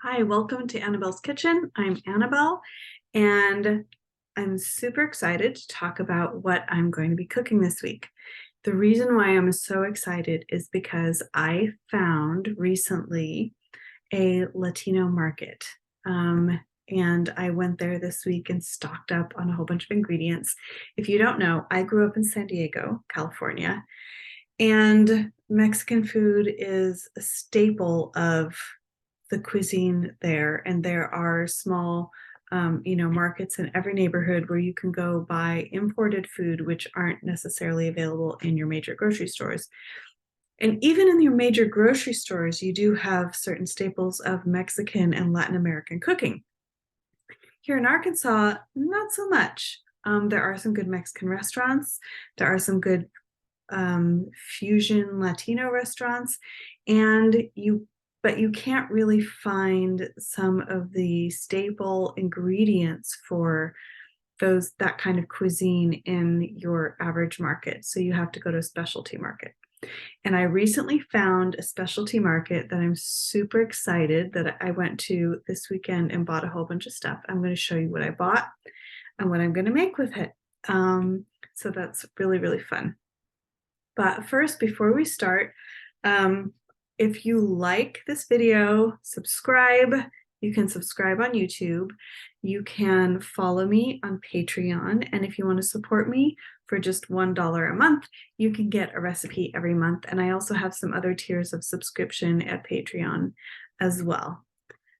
Hi, welcome to Annabelle's Kitchen. I'm Annabelle, and I'm super excited to talk about what I'm going to be cooking this week. The reason why I'm so excited is because I found recently a Latino market. And I went there this week and stocked up on a whole bunch of ingredients. If you don't know, I grew up in San Diego, California, and Mexican food is a staple of the cuisine there. And there are small, markets in every neighborhood where you can go buy imported food, which aren't necessarily available in your major grocery stores. And even in your major grocery stores, you do have certain staples of Mexican and Latin American cooking. Here in Arkansas, not so much. There are some good Mexican restaurants. There are some good fusion Latino restaurants, but you can't really find some of the staple ingredients for that kind of cuisine in your average market. So you have to go to a specialty market. And I recently found a specialty market that I'm super excited that I went to this weekend and bought a whole bunch of stuff. I'm going to show you what I bought and what I'm going to make with it. So that's really, really fun. But first, before we start, if you like this video, subscribe. You can subscribe on YouTube. You can follow me on Patreon. And if you want to support me for just $1 a month, you can get a recipe every month. And I also have some other tiers of subscription at Patreon as well.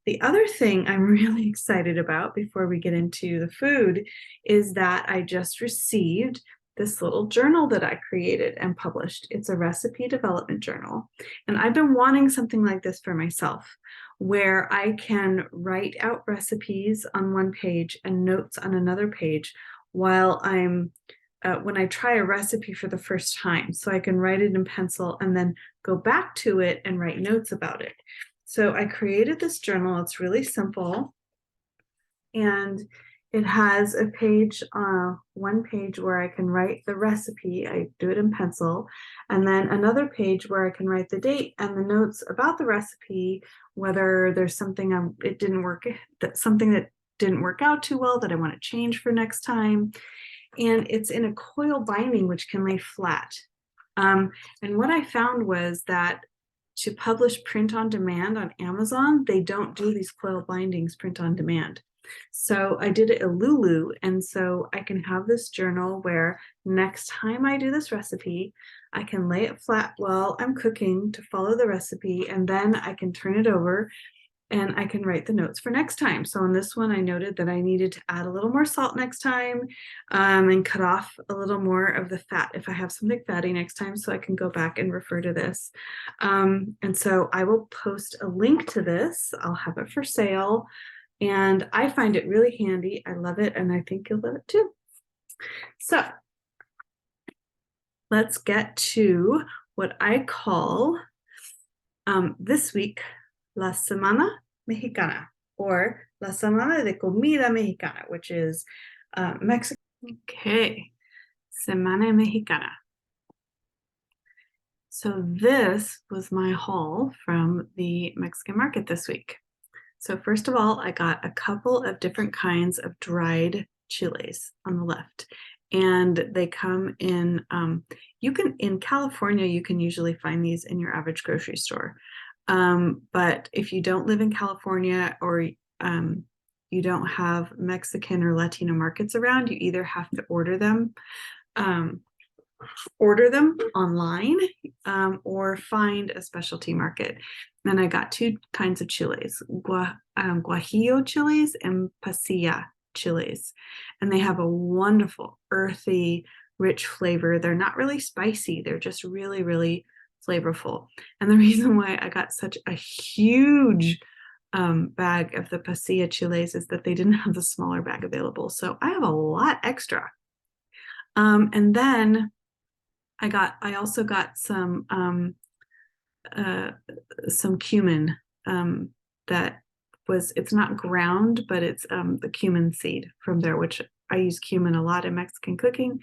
The other thing I'm really excited about before we get into the food is that I just received this little journal that I created and published. It's a recipe development journal. And I've been wanting something like this for myself, where I can write out recipes on one page and notes on another page while when I try a recipe for the first time. So I can write it in pencil and then go back to it and write notes about it. So I created this journal. It's really simple. And it has a page, one page where I can write the recipe. I do it in pencil. And then another page where I can write the date and the notes about the recipe, whether there's something something that didn't work out too well that I want to change for next time. And it's in a coil binding, which can lay flat. And what I found was that to publish print on demand on Amazon, they don't do these coil bindings print on demand. So I did it at Lulu, and so I can have this journal where next time I do this recipe, I can lay it flat while I'm cooking to follow the recipe, and then I can turn it over and I can write the notes for next time. So on this one, I noted that I needed to add a little more salt next time, and cut off a little more of the fat if I have something fatty next time, so I can go back and refer to this. And so I will post a link to this. I'll have it for sale. And I find it really handy. I love it, and I think you'll love it too. So let's get to what I call this week, La Semana Mexicana, or La Semana de Comida Mexicana, which is Mexican. Okay, Semana Mexicana. So this was my haul from the Mexican market this week. So first of all, I got a couple of different kinds of dried chiles on the left. And they come in, in California, you can usually find these in your average grocery store. But if you don't live in California, or you don't have Mexican or Latino markets around, you either have to order them online, or find a specialty market. And I got two kinds of chiles, guajillo chiles and pasilla chiles. And they have a wonderful, earthy, rich flavor. They're not really spicy. They're just really, really flavorful. And the reason why I got such a huge bag of the pasilla chiles is that they didn't have the smaller bag available. So I have a lot extra. And then I also got some cumin it's not ground, but it's the cumin seed from there, which I use cumin a lot in Mexican cooking.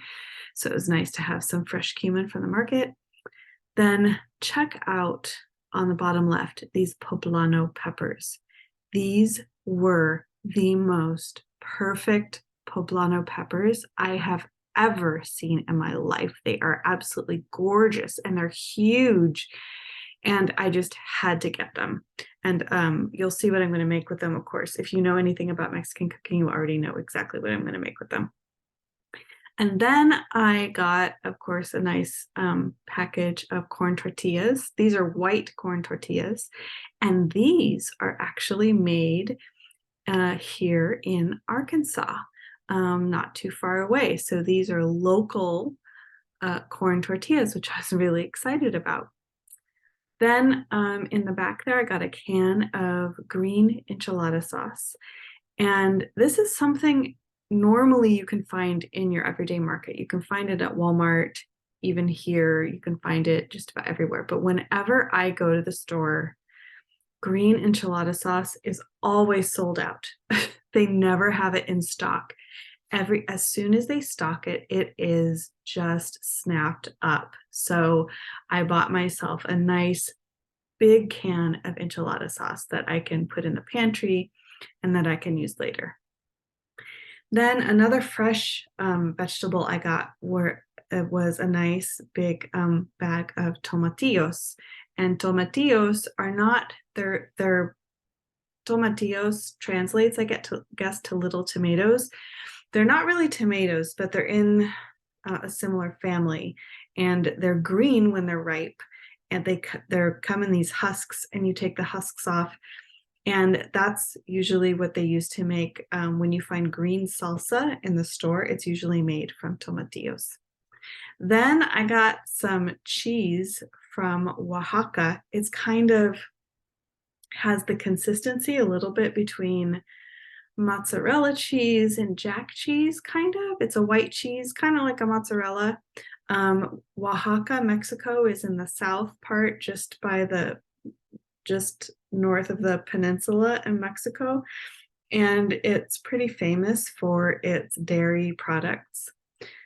So it was nice to have some fresh cumin from the market. Then check out on the bottom left, these poblano peppers. These were the most perfect poblano peppers I have ever seen in my life. They are absolutely gorgeous and they're huge. And I just had to get them. And you'll see what I'm going to make with them, of course. If you know anything about Mexican cooking, you already know exactly what I'm going to make with them. And then I got, of course, a nice package of corn tortillas. These are white corn tortillas. And these are actually made here in Arkansas, not too far away. So these are local corn tortillas, which I was really excited about. Then in the back there, I got a can of green enchilada sauce. And this is something normally you can find in your everyday market. You can find it at Walmart, even here, you can find it just about everywhere. But whenever I go to the store, green enchilada sauce is always sold out. They never have it in stock. As soon as they stock it, it is just snapped up. So I bought myself a nice big can of enchilada sauce that I can put in the pantry and that I can use later. Then another fresh vegetable I got was a nice big bag of tomatillos. And tomatillos are not, they're tomatillos translates, I guess, to little tomatoes. They're not really tomatoes, but they're in a similar family, and they're green when they're ripe, and they're come in these husks, and you take the husks off, and that's usually what they use to make when you find green salsa in the store. It's usually made from tomatillos. Then I got some cheese from Oaxaca. It's kind of has the consistency a little bit between mozzarella cheese and jack cheese, kind of. It's a white cheese, kind of like a mozzarella. Oaxaca, Mexico is in the south part, just north of the peninsula in Mexico. And it's pretty famous for its dairy products.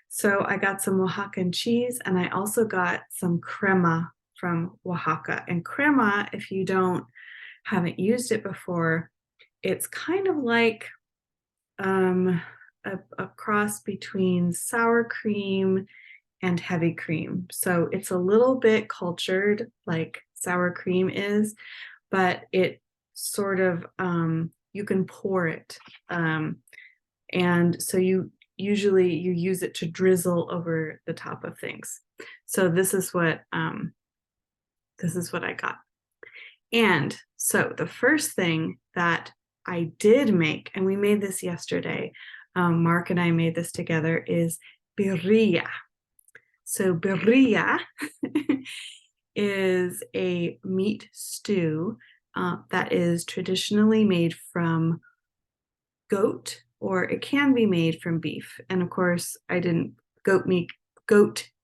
So I got some Oaxacan cheese, and I also got some crema from Oaxaca. And crema, if you haven't used it before, it's kind of like a cross between sour cream and heavy cream. So it's a little bit cultured like sour cream is, but it sort of, you can pour it. And so you use it to drizzle over the top of things. So this is what I got. And so the first thing that I did make, and we made this yesterday, Mark and I made this together, is birria. So birria is a meat stew that is traditionally made from goat, or it can be made from beef. And of course, I didn't goat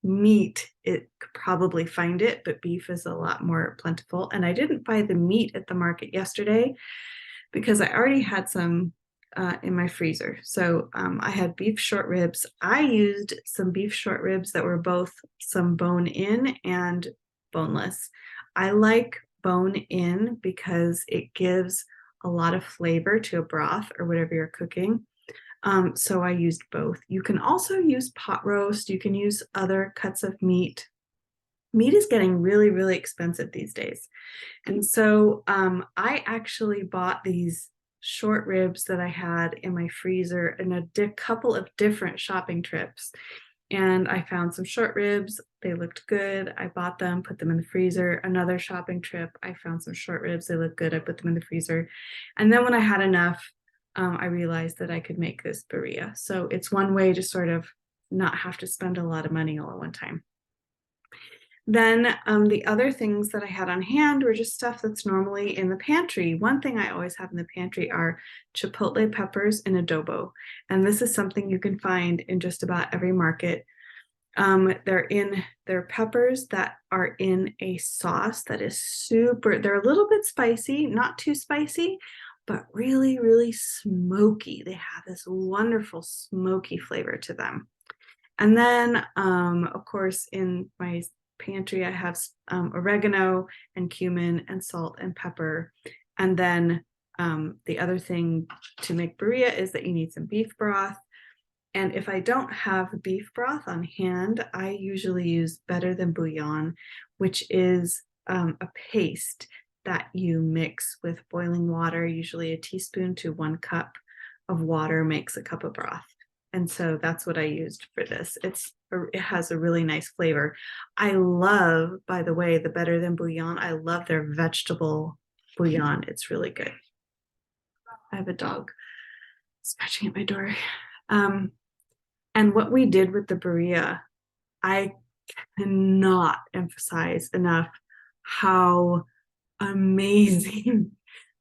meat, it could probably find it, but beef is a lot more plentiful. And I didn't buy the meat at the market yesterday because I already had some in my freezer. So I had beef short ribs. I used some beef short ribs that were both some bone in and boneless. I like bone in because it gives a lot of flavor to a broth or whatever you're cooking. So I used both. You can also use pot roast. You can use other cuts of meat. Meat is getting really, really expensive these days. And so I actually bought these short ribs that I had in my freezer in a couple of different shopping trips. And I found some short ribs. They looked good. I bought them, put them in the freezer. Another shopping trip, I found some short ribs. They looked good. I put them in the freezer. And then when I had enough, I realized that I could make this birria. So it's one way to sort of not have to spend a lot of money all at one time. Then the other things that I had on hand were just stuff that's normally in the pantry. One thing I always have in the pantry are chipotle peppers in adobo. And this is something you can find in just about every market. They're peppers that are in a sauce that is they're a little bit spicy, not too spicy, but really, really smoky. They have this wonderful smoky flavor to them. And then, of course, in my pantry, I have oregano and cumin and salt and pepper. And then The other thing to make birria is that you need some beef broth. And if I don't have beef broth on hand, I usually use Better Than Bouillon, which is a paste that you mix with boiling water. Usually a teaspoon to 1 cup of water makes a cup of broth. And so that's what I used for this. It has a really nice flavor. I love, by the way, the Better Than Bouillon. I love their vegetable bouillon. It's really good. I have a dog scratching at my door. And what we did with the birria, I cannot emphasize enough how amazing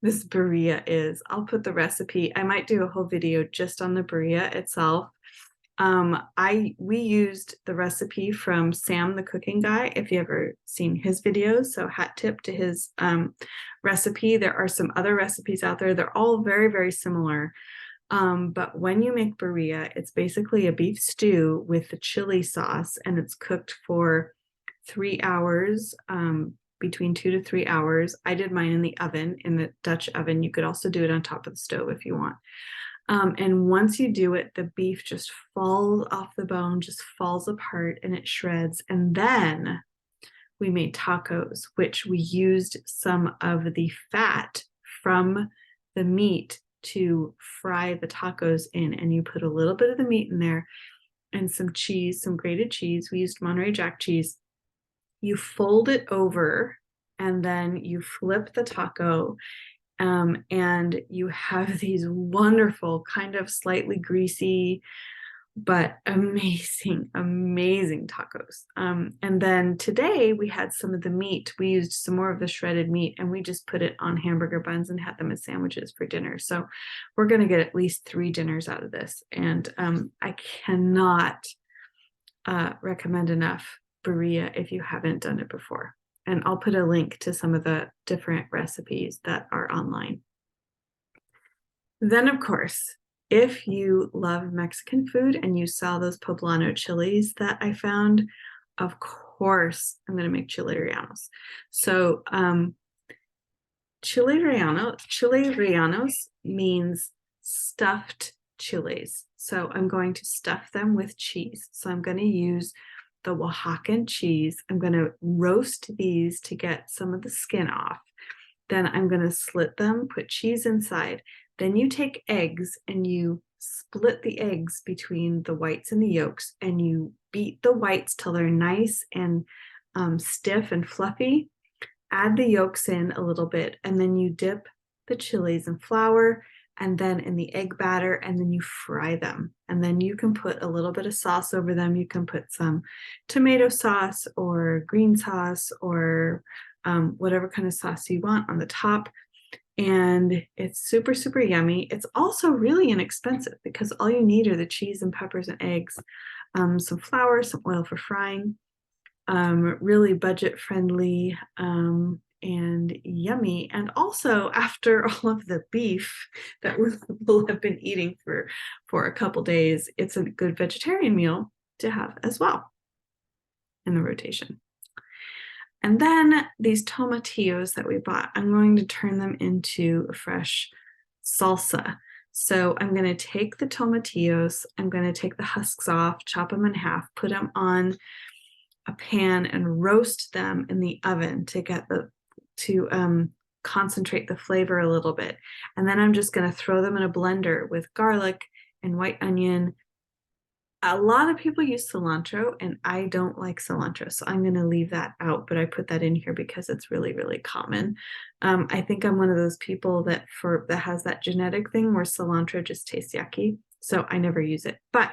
this birria is. I'll put the recipe. I might do a whole video just on the birria itself. We used the recipe from Sam the Cooking Guy, if you ever seen his videos, so hat tip to his recipe. There are some other recipes out there. They're all very, very similar. But when you make birria, it's basically a beef stew with the chili sauce, and it's cooked for 3 hours, between 2 to 3 hours. I did mine in the oven, in the Dutch oven. You could also do it on top of the stove if you want. And once you do it, the beef just falls off the bone, just falls apart, and it shreds. And then we made tacos, which we used some of the fat from the meat to fry the tacos in. And you put a little bit of the meat in there and some cheese, some grated cheese. We used Monterey Jack cheese. You fold it over and then you flip the taco, and you have these wonderful, kind of slightly greasy, but amazing, amazing tacos. And then today we had some of the meat. We used some more of the shredded meat, and we just put it on hamburger buns and had them as sandwiches for dinner. So we're going to get at least 3 dinners out of this. And I cannot recommend enough birria if you haven't done it before. And I'll put a link to some of the different recipes that are online. Then, of course, if you love Mexican food and you saw those poblano chilies that I found, of course, I'm going to make chile rellenos. So chile rellenos means stuffed chilies. So I'm going to stuff them with cheese. So I'm going to use the Oaxacan cheese. I'm going to roast these to get some of the skin off. Then I'm going to slit them, put cheese inside. Then you take eggs and you split the eggs between the whites and the yolks, and you beat the whites till they're nice and stiff and fluffy. Add the yolks in a little bit, and then you dip the chilies in flour and then in the egg batter, and then you fry them. And then you can put a little bit of sauce over them. You can put some tomato sauce or green sauce or whatever kind of sauce you want on the top. And it's super, super yummy. It's also really inexpensive because all you need are the cheese and peppers and eggs, some flour, some oil for frying, really budget friendly, and yummy. And also, after all of the beef that we'll have been eating for a couple days, it's a good vegetarian meal to have as well in the rotation. And then these tomatillos that we bought, I'm going to turn them into a fresh salsa. So I'm going to take the tomatillos, I'm going to take the husks off, chop them in half, put them on a pan and roast them in the oven to concentrate the flavor a little bit. And then I'm just going to throw them in a blender with garlic and white onion. A lot of people use cilantro, and I don't like cilantro, so I'm going to leave that out, but I put that in here because it's really, really common. I think I'm one of those people that has that genetic thing where cilantro just tastes yucky, so I never use it, but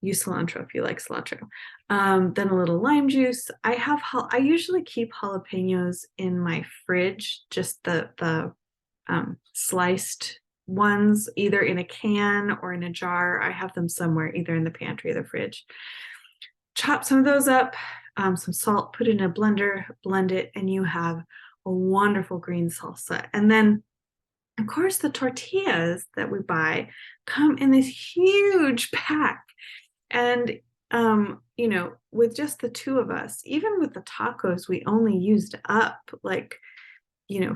use cilantro if you like cilantro. Then a little lime juice. I usually keep jalapenos in my fridge, just the sliced ones, either in a can or in a jar. I have them somewhere, either in the pantry or the fridge. Chop some of those up, some salt, put it in a blender, blend it, and you have a wonderful green salsa. And then, of course, the tortillas that we buy come in this huge pack. And, with just the 2 of us, even with the tacos, we only used up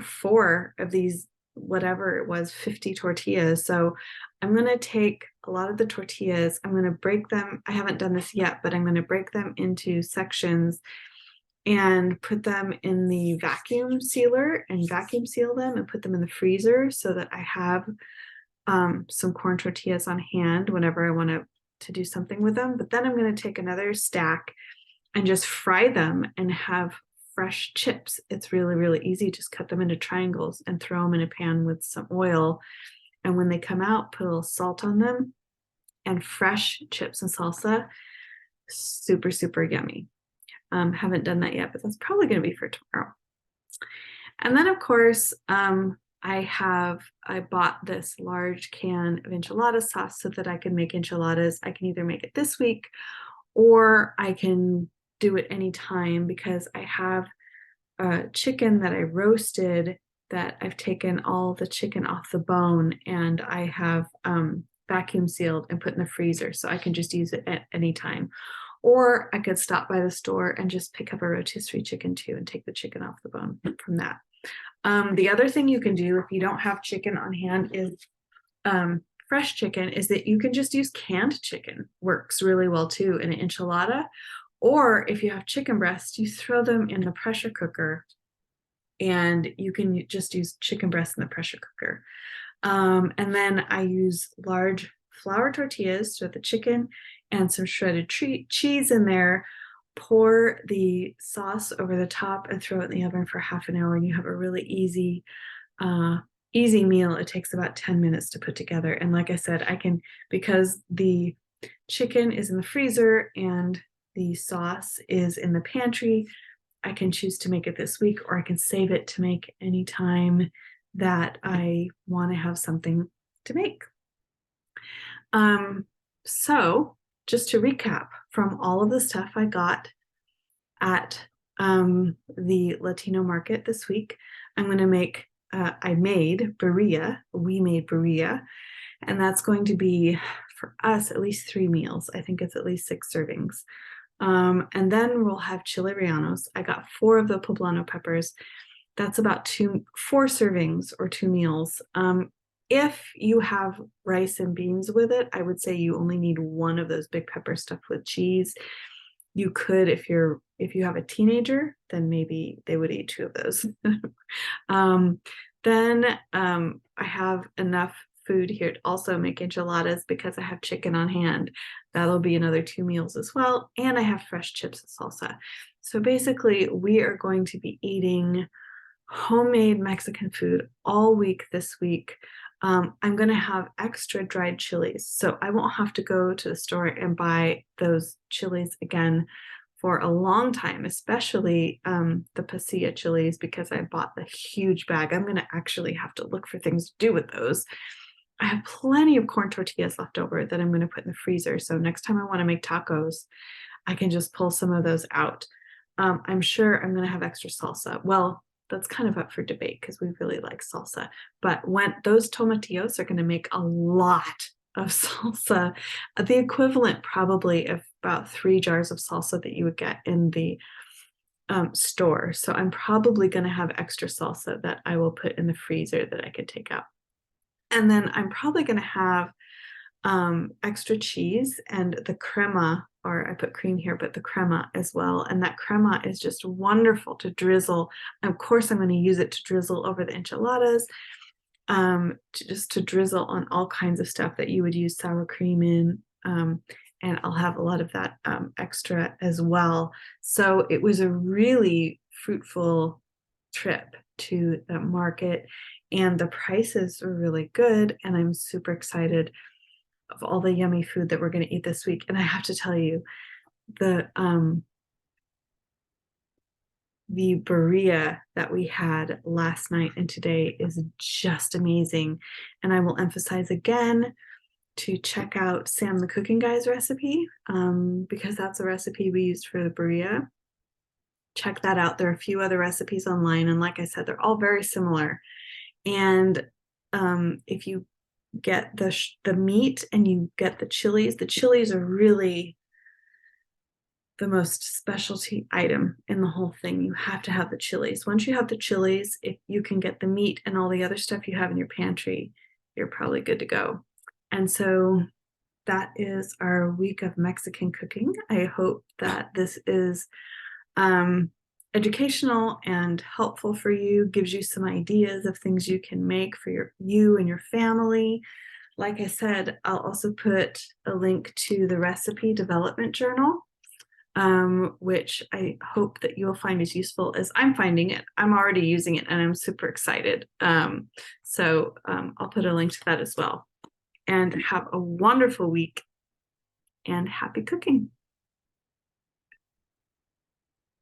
4 of these whatever it was, 50 tortillas. So I'm going to take a lot of the tortillas, I'm going to break them. I haven't done this yet, but I'm going to break them into sections and put them in the vacuum sealer and vacuum seal them and put them in the freezer so that I have some corn tortillas on hand whenever I want to do something with them. But then I'm going to take another stack and just fry them and have fresh chips. It's really, really easy. Just cut them into triangles and throw them in a pan with some oil. And when they come out, put a little salt on them and fresh chips and salsa. Super, super yummy. Haven't done that yet, but that's probably going to be for tomorrow. And then, of course, I bought this large can of enchilada sauce so that I can make enchiladas. I can either make it this week or I can do it anytime because I have a chicken that I roasted that I've taken all the chicken off the bone and I have vacuum sealed and put in the freezer so I can just use it at any time. Or I could stop by the store and just pick up a rotisserie chicken too and take the chicken off the bone from that. The other thing you can do if you don't have chicken on hand is fresh chicken is that you can just use canned chicken. Works really well too in an enchilada. Or if you have chicken breasts, you throw them in the pressure cooker and you can just use chicken breast in the pressure cooker. And then I use large flour tortillas with the chicken and some shredded cheese in there, pour the sauce over the top and throw it in the oven for half an hour and you have a really easy meal. It takes about 10 minutes to put together. And like I said, because the chicken is in the freezer and the sauce is in the pantry, I can choose to make it this week or I can save it to make anytime that I want to have something to make. So just to recap from all of the stuff I got at the Latino market this week, I'm going to make, we made birria, and that's going to be for us at least 3 meals. I think it's at least 6 servings. And then we'll have chile rellenos. I got 4 of the poblano peppers. That's about 4 servings or 2 meals. If you have rice and beans with it, I would say you only need 1 of those big peppers stuffed with cheese. You could, if you have a teenager, then maybe they would eat 2 of those. Then I have enough food here to also make enchiladas because I have chicken on hand. That'll be another 2 meals as well. And I have fresh chips and salsa. So basically, we are going to be eating homemade Mexican food all week this week. I'm going to have extra dried chilies, so I won't have to go to the store and buy those chilies again for a long time, especially the pasilla chilies, because I bought the huge bag. I'm going to actually have to look for things to do with those. I have plenty of corn tortillas left over that I'm going to put in the freezer, so next time I want to make tacos, I can just pull some of those out. I'm sure I'm going to have extra salsa. Well, that's kind of up for debate because we really like salsa. But when those tomatillos are going to make a lot of salsa, the equivalent probably of about 3 jars of salsa that you would get in the store. So I'm probably going to have extra salsa that I will put in the freezer that I could take out. And then I'm probably going to have extra cheese and the crema, or I put cream here, but the crema as well. And that crema is just wonderful to drizzle. Of course, I'm going to use it to drizzle over the enchiladas, just to drizzle on all kinds of stuff that you would use sour cream in. And I'll have a lot of that extra as well. So it was a really fruitful trip to the market and the prices were really good. And I'm super excited of all the yummy food that we're going to eat this week. And I have to tell you, the birria that we had last night and today is just amazing. And I will emphasize again to check out Sam the Cooking Guy's recipe, because that's a recipe we used for the birria. Check that out. There are a few other recipes online, and like I said, they're all very similar. And if you get the meat and you get the chilies are really the most specialty item in the whole thing. You have to have the chilies. Once you have the chilies, if you can get the meat and all the other stuff you have in your pantry, you're probably good to go. And so that is our week of Mexican cooking. I hope that this is educational and helpful for you, gives you some ideas of things you can make for you and your family. Like I said, I'll also put a link to the recipe development journal, which I hope that you'll find as useful as I'm finding it. I'm already using it and I'm super excited. So I'll put a link to that as well. And have a wonderful week and happy cooking.